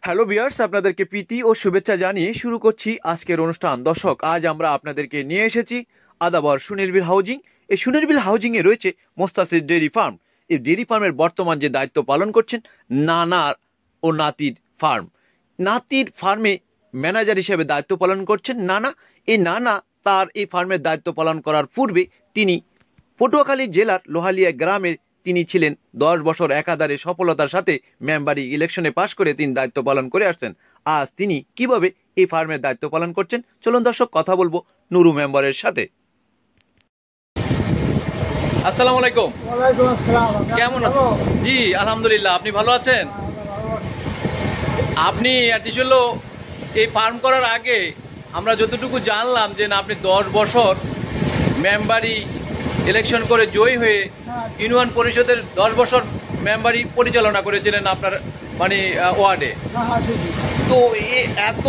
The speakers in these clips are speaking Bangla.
হ্যালো ভিউয়ার্স, আপনাদেরকে প্রীতি ও শুভেচ্ছা জানিয়ে শুরু করছি আজকের অনুষ্ঠান। দর্শক, আজ আমরা আপনাদেরকে নিয়ে এসেছি আদাবর সুনির্বিল হাউজিং। এই সুনির্বিল হাউজিং এ রয়েছে মোস্তাসির ডেইরি ফার্ম। এই ডেইরি ফার্মের বর্তমান যে দায়িত্ব পালন করছেন নানা ও নাতির ফার্ম। নাতির ফার্মে ম্যানেজার হিসেবে দায়িত্ব পালন করছেন নানা। এই নানা তার এই ফার্মের দায়িত্ব পালন করার পূর্বে তিনি পটুয়াখালী জেলার লোহালিয়া গ্রামের তিনি ছিলেন 10 বছর একাধারে সফলতার সাথে মেম্বারি ইলেকশনে পাশ করে তিনি দায়িত্ব পালন করে আসছেন। আজ তিনি কিভাবে এই ফার্মের দায়িত্ব পালন করছেন, চলুন দর্শক কথা বলবো নুরু মেম্বারের সাথে। আসসালামু আলাইকুম। ওয়ালাইকুম আসসালাম। কেমন আছেন? জি আলহামদুলিল্লাহ। আপনি ভালো আছেন? আপনি আসলে এই ফার্ম করার আগে আমরা যতটুকু জানলাম যে না, আপনি 10 বছর মেম্বারি ইলেকশন করে জয়ী হয়ে ইউনিয়ন পরিষদের 10 বছর মেম্বারি পরিচালনা করেছিলেন আপনার মানে ওয়ার্ডে। তো এত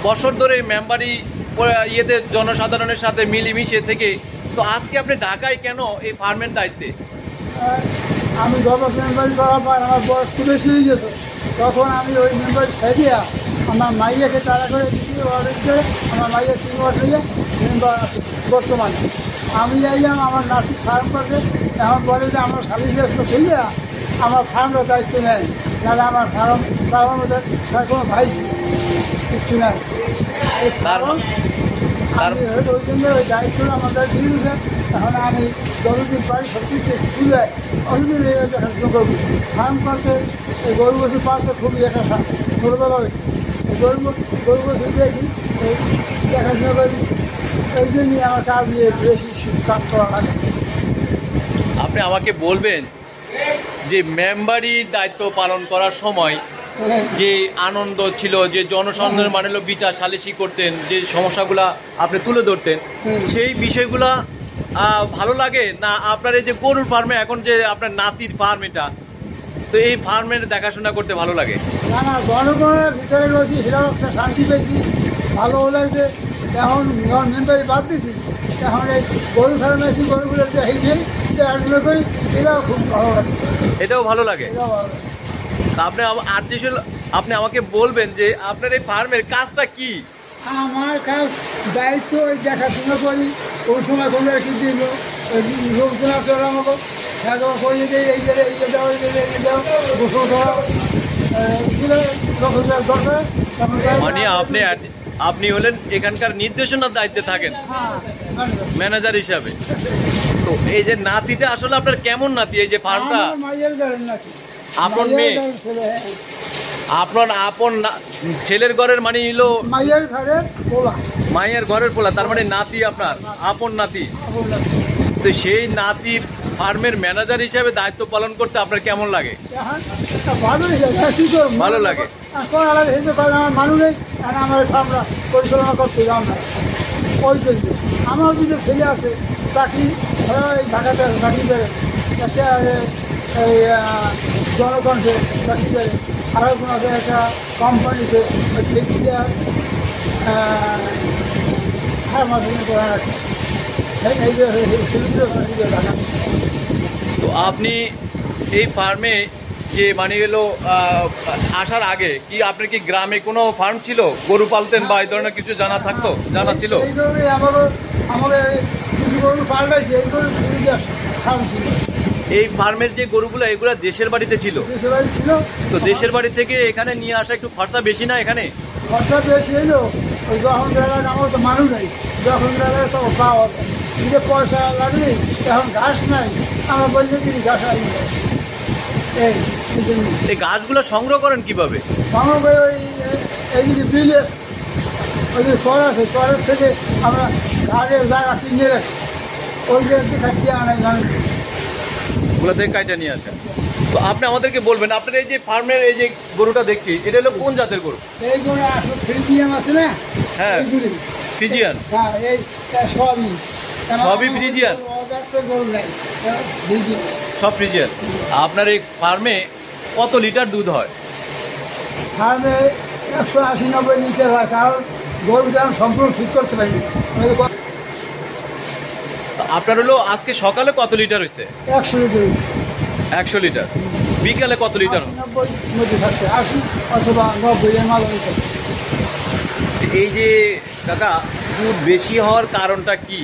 বছর ধরে মেম্বারি ইয়েতে জনসাধারণের সাথে মিলেমিশে থেকে তো আজকে আপনি ঢাকায় কেন এই ফার্মের দায়িত্বে? আমি যখন মেম্বারি করার পর আমার বয়স তো বেশি হয়ে যেত, তখন আমি ওই মেম্বারি ছেড়িয়া আমার মাইয়াকে তাড়া করে দিচ্ছি। আমার মাইয়া 3 বছর হয়ে মেম্বার বর্তমানে আমি যাইলাম আমার নাতি ফার্ম করতে। এখন বলে যে আমার সালিশ ব্যস্ত ছেলে আমার ফার্মের দায়িত্ব নেয়, নাহলে আমার ফার্মের মধ্যে কোনো ভাই কিচ্ছু নেই। কারণ আমি ওই জন্য ওই দায়িত্বটা আমাদের দিয়ে দিচ্ছে। এখন আমি যতদিন পারি সবকিছু স্কুলে অতদিন দেখাশোনা করবো। ফার্ম করতে এই গরু বছর পাশে খুবই একটা ছোটোবেলা গরু বছর দেখি এই দেখাশোনা করি। এই জন্যই আমার কাজ নিয়ে বেশি কাজ করা লাগে। আপনি আমাকে বলবেন যে মেম্বারির দায়িত্ব পালন করার সময় যে আনন্দ ছিল, যে জনসাধারণের মানে বিচার সালিশি করতেন, যে সমস্যাগুলা আপনি তুলে ধরতেন, সেই বিষয়গুলা ভালো লাগে না? আপনার এই যে গরুর ফার্মে এখন যে আপনার নাতির ফার্ম, এটা তো এই ফার্মের দেখাশোনা করতে ভালো লাগে? না না, জনগণের ভিতরে রয়েছি, সেটাও একটা শান্তি পেয়েছি, ভালো লাগছে। এখন মেম্বারি বাদ দিয়েছি, এখন এই গরু ফার্মে আছি, গরুগুলো দেখাশোনা করি, এটাও খুব ভালো লাগে। এটাও ভালো লাগে। এটাও ভালো লাগে। আপনি আমাকে বলবেন যে আপনার এই ফার্মের কাজটা কি? আমার কাজ দায়িত্ব ওই দেখাশোনা করি। কোন সময় কোনো কি দিল লোকজন আছে আমাকে খেলা করিয়ে দেয়, এই গেলে এই দাও, এই গেলে এই দাও, গোসল দাও, দরকার। মানে আপনি হলেন এখানকার নির্দেশনার দায়িত্বে থাকেন ম্যানেজার হিসাবে। তো এই যে নাতিটা আসলে আপনার কেমন নাতি? এই যে ফার্মটা মাইয়ের ঘরের নাকি আপন মেয়ে, আপনার আপন ছেলের ঘরের মানে হলো মাইয়ের ঘরের পোলা, মায়ের ঘরের পোলা, তার মানে নাতি আপনার আপন নাতি। তো সেই নাতির ফার্মের ম্যানেজার হিসেবে দায়িত্ব পালন করতে আপনার কেমন লাগে? ভালো লাগে। আমার মানুষ নেই, আমার ফার্মটা পরিচালনা করতে যাও না। ওই জন্য আমার দুটো ছেলে আছে চাকরি, এই ঢাকাতে চাকরি করে, একটা এই জনগণকে চাকরি করে, আরও কোনো একটা কোম্পানিতে করা রাখে। তো আপনি এই ফার্মে যে মানে হলো আসার আগে কি আপনার কি গ্রামে কোনো ফার্ম ছিল, গরু পালতেন বা এই ধরনের কিছু জানা থাকতো, জানা ছিল? এই ফার্মের যে গরুগুলো এগুলা দেশের বাড়িতে ছিল, তো দেশের বাড়ি থেকে এখানে নিয়ে আসা একটু খরচা বেশি না? এখানে খরচা বেশি হইলো, যখন আমার তো মানুষ নেই, যখন তো পাওয়া নিজে পয়সা লাগলে এখন ঘাস নাই, আমার বলছে তিনি ঘাস আসবে। এই গাছগুলো সংগ্রহ করেন কিভাবে? সংগ্রহ করে এই যে বিলে ওই যে চর আছে, চরের থেকে আমরা ঘাসের জায়গা কিনে রাখি, ওই যে কাটিয়ে আনাই মানুষ, ওগুলো থেকে কাইটা নিয়ে আসেন। তো আপনি আমাদেরকে বলবেন আপনার এই যে ফার্মের এই যে গরুটা দেখছি, এটা হলো কোন জাতের গরু? এই গরু আসলে ফ্রিজিয়ান আছে না? হ্যাঁ, ফ্রিজিয়ান। হ্যাঁ, এই সবই ফ্রিজিয়ান, সব ফ্রিজিয়ান। আপনার এই ফার্মে কত লিটার দুধ হয়? ফার্মে 180-90 লিটার হয়, কারণ গরু যেমন সম্পূর্ণ ঠিক করতে পারি। আপনার হলো আজকে সকালে কত লিটার হয়েছে? 100 লিটার। 100 লিটার। বিকালে কত লিটার? 90 মধ্যে থাকছে, 80 অথবা 90 এর মাল হয়েছে। এই যে কাকা দুধ বেশি হওয়ার কারণটা কি?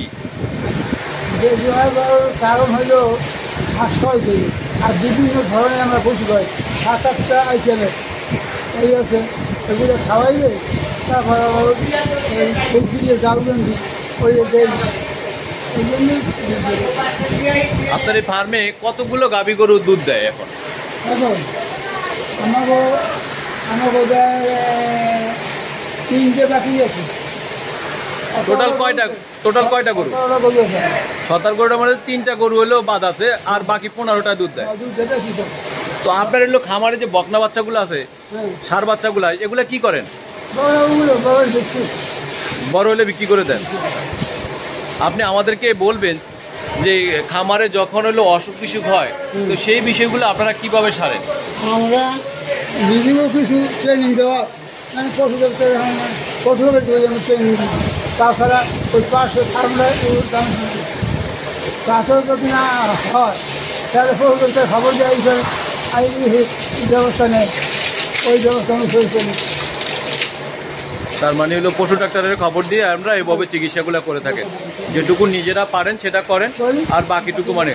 বেশি হওয়ার কারণ হলো আশ্রয় তৈরি, আর বিভিন্ন ধরনের আমরা পশু পাই, 7-8টা আইটেমের এই আছে, এগুলো খাওয়াইলে তারপর আবার সবজি দিয়ে জালবেন ওই দেয়, এই জন্যই। আপনার এই ফার্মে কতগুলো গাভী গরু দুধ দেয় এখন? এখন আমাকে আমাকে দেয় 3টে বাকি আছে। টোটাল কয়টা গরু? 17টা গরু আছে। 17 মানে 3টা গরু হলেও বাদ আছে, আর বাকি 15টা দুধ দেয়। দুধ দেবে কি করে? তো আপনার এগুলো খামারে যে বকনা বাচ্চাগুলো আছে, হ্যাঁ, ষাঁড় বাচ্চাগুলো, এগুলো কি করেন? বড় দেখছি। বড় হলে বিক্রি করে দেন। আপনি আমাদেরকে বলবেন যে খামারে যখন হলো অসুখ বিসুখ হয়, তো সেই বিষয়গুলো আপনারা কিভাবে সারেন? আমরা নিজেও কিছু ট্রেনিং দেওয়া আছে, মানে পশুদের আমি ট্রেনিং দিই। তাছাড়া ওই পাশে ফার্মরা তাতেও যদি না হয় তাহলে পশুদেরকে খবর দেয় এইভাবে ব্যবস্থা নেই, ওই ব্যবস্থা আমি সই করি। তার মানে হলো পশু ডাক্তারের খবর দিয়ে আমরা এইভাবে চিকিৎসাগুলো করে থাকেন। যেটুকু নিজেরা পারেন সেটা করেন, আর বাকিটুকু মানে।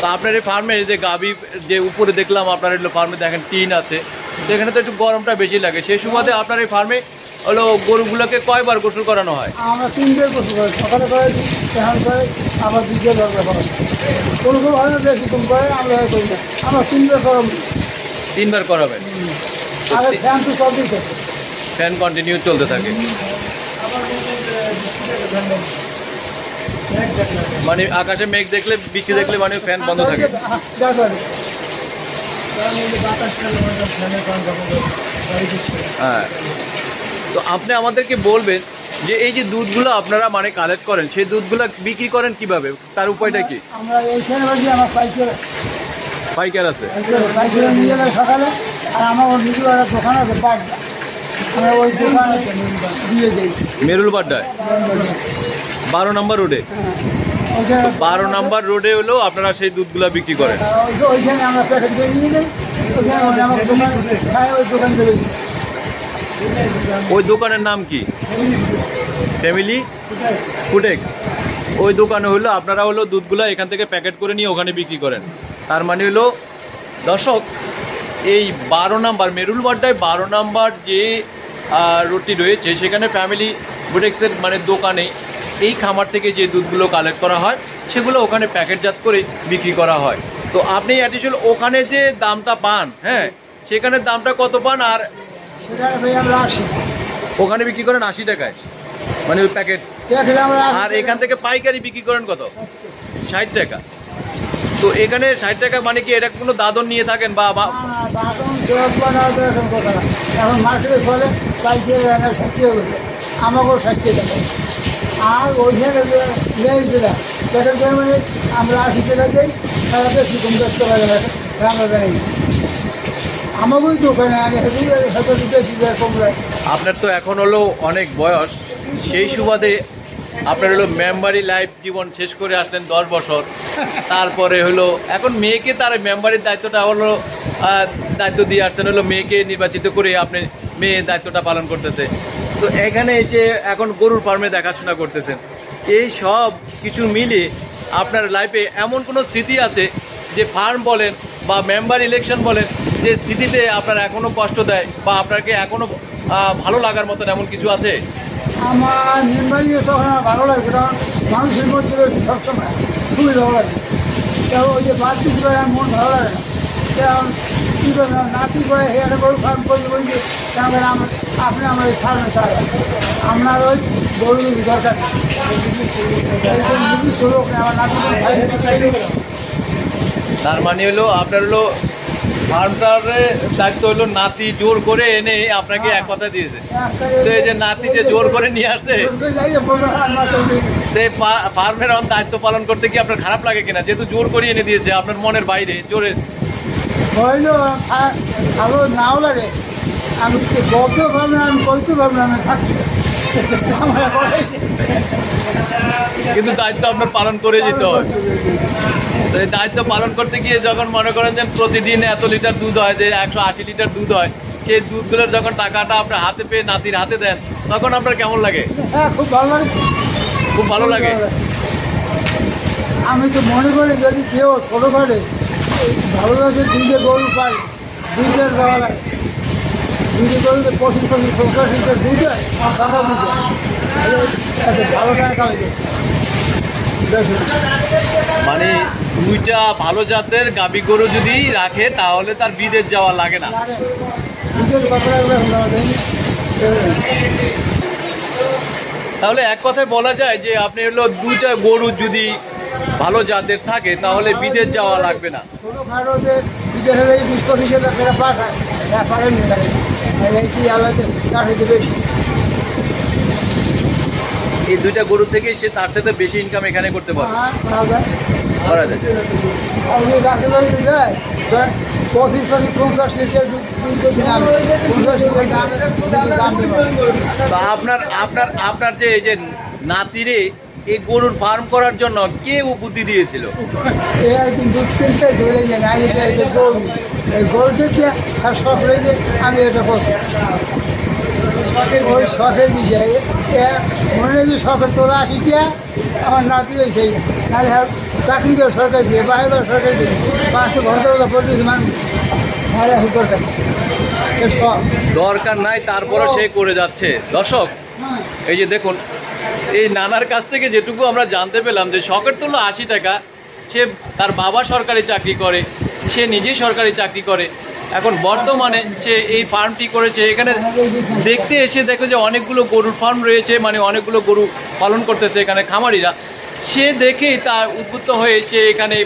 তো আপনার এই ফার্মে যে গাভী যে উপরে দেখলাম, আপনার এগুলো ফার্মে দেখেন টিন আছে, তো এখানে তো একটু গরমটা বেশি লাগে। সেই সুবাদে আপনার এই ফার্মে হলো গরুগুলোকে কয়বার গোসল করানো হয়? আমরা 3 বার গোসল করি, সকালে করেছি, এখন করে আবার 2 বার করা। কোনো কোনো হয় না, বেশি কম করে আমরা করি না, আমরা 3 বার করা। 3 বার করাবেন? আর ফ্যান তো সবই থাকে, ফ্যান কন্টিনিউ চলতে থাকে, মানে আকাশে মেঘ দেখলে, বৃষ্টি দেখলে মানে ফ্যান বন্ধ থাকে। হ্যাঁ, তো আপনি আমাদেরকে বলবেন যে এই যে দুধগুলো আপনারা মানে কালেক্ট করেন, সেই দুধগুলো বিক্রি করেন কিভাবে, তার উপায়টা কি? আমরা এইখানে বাকি আমার পাইকার আছে? পাইকারে নিয়ে যায় সকালে, আর আমার নিজের দোকান আছে বাড্ডা, আমরা ওই দোকানে দিয়ে দিই। মেরুল বাড্ডায় 12 নম্বর রোডে? 12 নম্বর রোডে হলো আপনারা সেই দুধগুলা বিক্রি করেন? ওইখানে আমরা প্যাকেট দিয়ে নিয়ে যাই, ওইখানে আমার দোকান খায়, ওই দোকান থেকে। ওই দোকানের নাম কি? ফ্যামিলি ফুডেক্স। ওই দোকানে হলো আপনারা হলো দুধগুলো এখান থেকে প্যাকেট করে নিয়ে ওখানে বিক্রি করেন। তার মানে হলো দর্শক, এই 12 নম্বর মেরুল বাড্ডায় 12 নম্বর যে রোডটি রয়েছে, সেখানে ফ্যামিলি ফুডেক্সের মানে দোকানে এই খামার থেকে যে দুধগুলো কালেক্ট করা হয় সেগুলো ওখানে প্যাকেটজাত করে বিক্রি করা হয়। তো আপনি অ্যাডিশনাল ওখানে যে দামটা পান, হ্যাঁ, সেখানে দামটা কত পান? আর ওখানে বিক্রি করেন 80 টাকায়, মানে ওই প্যাকেট। আর এখান থেকে পাইকারি বিক্রি করেন কত? 60 টাকা। তো এখানে 60 টাকা মানে কি এটা কোনো দাদন নিয়ে থাকেন বা? এখন মার্কেটে চলে পাইকারি 60 টাকা, আমাকেও 60 টাকা। আর ওইখানে নেই যেটা প্যাকেট মানে আমরা 80 টাকা দিই, তারা বেশি কম 10 টাকা আমরা জানি আমাকেই দোকানে আগে কম লাগে। আপনার তো এখন হলো অনেক বয়স, সেই সুবাদে আপনার হলো মেম্বারি লাইফ জীবন শেষ করে আসলেন 10 বছর, তারপরে হলো এখন মেয়েকে তার মেম্বারির দায়িত্বটা হলো দায়িত্ব দিয়ে আসছেন, হলো মেয়েকে নির্বাচিত করে আপনি মেয়ে দায়িত্বটা পালন করতেছে। তো এখানে এসে এখন গরুর ফার্মে দেখাশোনা করতেছেন। এই সব কিছু মিলে আপনার লাইফে এমন কোনো স্মৃতি আছে যে ফার্ম বলেন বা মেম্বার ইলেকশন বলেন, যে স্মৃতিতে আপনার এখনো কষ্ট দেয় বা আপনাকে এখনো ভালো লাগার মতন এমন কিছু আছে? আমার মেম্বারি তখন ভালো লাগে, কারণ মানুষের মধ্যে সবসময় খুবই ভালো লাগে। ওই যে বাদ কিছু করে আমার মন ভালো লাগে না, কারণ কী করবেন নাতি করে হেয়ারে গরু ফার্ম করতে বলছি, কারণ আপনি আমার এই ফার্মে ছাড়া আপনার ওই গরু দরকার নিজস্ব লোক আমার নাতি। তার মানে হলো আপনার হলো ফার্মটার দায়িত্ব হলো নাতি জোর করে এনে আপনাকে এক কথা দিয়েছে। তো এই যে নাতি যে জোর করে নিয়ে আসছে, ফার্মের দায়িত্ব পালন করতে কি আপনার খারাপ লাগে কিনা, যেহেতু জোর করে এনে দিয়েছে আপনার মনের বাইরে জোরে? হইলো ভালো নাও লাগে, আমি বলতে পারবো না, আমি বলতে পারবো না, আমি থাকছি কিন্তু দায়িত্ব আপনার পালন করে যেতে হয়। তো এই দায়িত্ব পালন করতে গিয়ে যখন মনে করেন যে প্রতিদিন এত লিটার দুধ হয়, যে 180 লিটার দুধ হয়, সেই দুধগুলোর যখন টাকাটা আপনার হাতে পেয়ে নাতির হাতে দেন, তখন আপনার কেমন লাগে? হ্যাঁ, খুব ভালো লাগে। খুব ভালো লাগে। আমি তো মনে করি যদি কেউ ছোটোখাটো ভালোভাবে দুধে গরু পায়, দুধের দেওয়া লাগে, দুধে গরুতে 25-25 লিটার দুধ হয়, টাকা বুঝে ভালো টাকা কামাই। মানে দুইটা ভালো জাতের গাভী গরু যদি রাখে তাহলে তার বিদেশ যাওয়া লাগে না। তাহলে এক কথায় বলা যায় যে আপনি হলো দুইটা গরু যদি ভালো জাতের থাকে তাহলে বিদেশ যাওয়া লাগবে না। ছোটোখাটো যে বিদেশে 20-25 হাজার টাকা পাঠায়, ব্যাপারে নিয়ে থাকে এই কি আলাদা তার হইতে বেশি। এই দুইটা গরু থেকে সে তার সাথে বেশি ইনকাম এখানে করতে পারে। করা যায়। 25-50 লিটার তা আপনার যে এই যে নাতিরে এই গরুর ফার্ম করার জন্য কে বুদ্ধি দিয়েছিল? দুধ কিনতে ধরে যায় না, গরু এই গরুটা আর শখ রয়েছে, আমি এটা করছি ওই শখের বিষয়ে। মনে হয় যে শখের তোরা আসিটিয়া আমার নাতি হয়েছে, নাহলে চাকরি করে সরকার দিয়ে, বাইরে করে সরকার দিয়ে 500 ঘন্টা পড়তেছে মানুষ, নাহলে দরকার দরকার নাই, তারপরে সে করে যাচ্ছে। দর্শক, এই যে দেখুন, এই নানার কাছ থেকে যেটুকু আমরা জানতে পেলাম যে শখের তুল্য 80 টাকা, সে তার বাবা সরকারি চাকরি করে, সে নিজেই সরকারি চাকরি করে, এখন বর্তমানে সে এই ফার্মটি করেছে। এখানে দেখতে এসে দেখো যে অনেকগুলো গরুর ফার্ম রয়েছে, মানে অনেকগুলো গরু পালন করতেছে এখানে খামারিরা। সে দেখেই তার উদ্বুদ্ধ হয়ে সে এখানে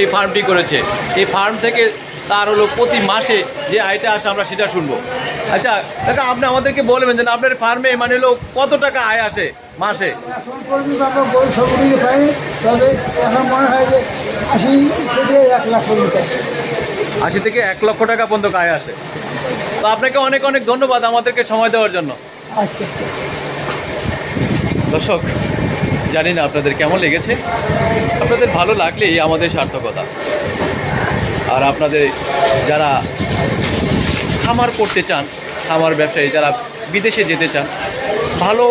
এই ফার্মটি করেছে। এই ফার্ম থেকে তার হলো প্রতি মাসে যে আয়টা আসে আমরা সেটা শুনবো। আচ্ছা দাদা, আপনি আমাদেরকে বলবেন যে আপনার ফার্মে মানে হলো কত টাকা আয় আসে মাসে? গরু সবদিকে পাইনি, তবে এখন মনে হয় যে 80 থেকে 1 লাখ টাকা, 80 থেকে 1 লক্ষ টাকা পর্যন্ত আয় আসে। তো আপনাকে অনেক অনেক ধন্যবাদ আমাদেরকে সময় দেওয়ার জন্য। আচ্ছা দর্শক, জানি না আপনাদের কেমন লেগেছে, আপনাদের ভালো লাগলেই আমাদের সার্থকতা। আর আপনাদের যারা খামার করতে চান, খামার ব্যবসায়ী যারা বিদেশে যেতে চান, ভালো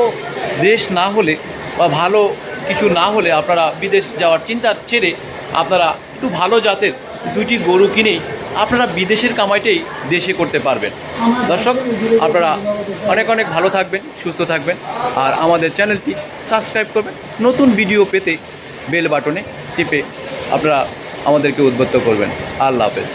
দেশ না হলে বা ভালো কিছু না হলে আপনারা বিদেশ যাওয়ার চিন্তা ছেড়ে আপনারা একটু ভালো জাতের দুটি গরু কিনেই আপনারা বিদেশের কামাইটাই দেশে করতে পারবেন। দর্শক, আপনারা অনেক অনেক ভালো থাকবেন, সুস্থ থাকবেন, আর আমাদের চ্যানেলটি সাবস্ক্রাইব করবেন। নতুন ভিডিও পেতে বেল বাটনে টিপে আপনারা আমাদেরকে উদ্বুদ্ধ করবেন। আল্লাহ হাফেজ।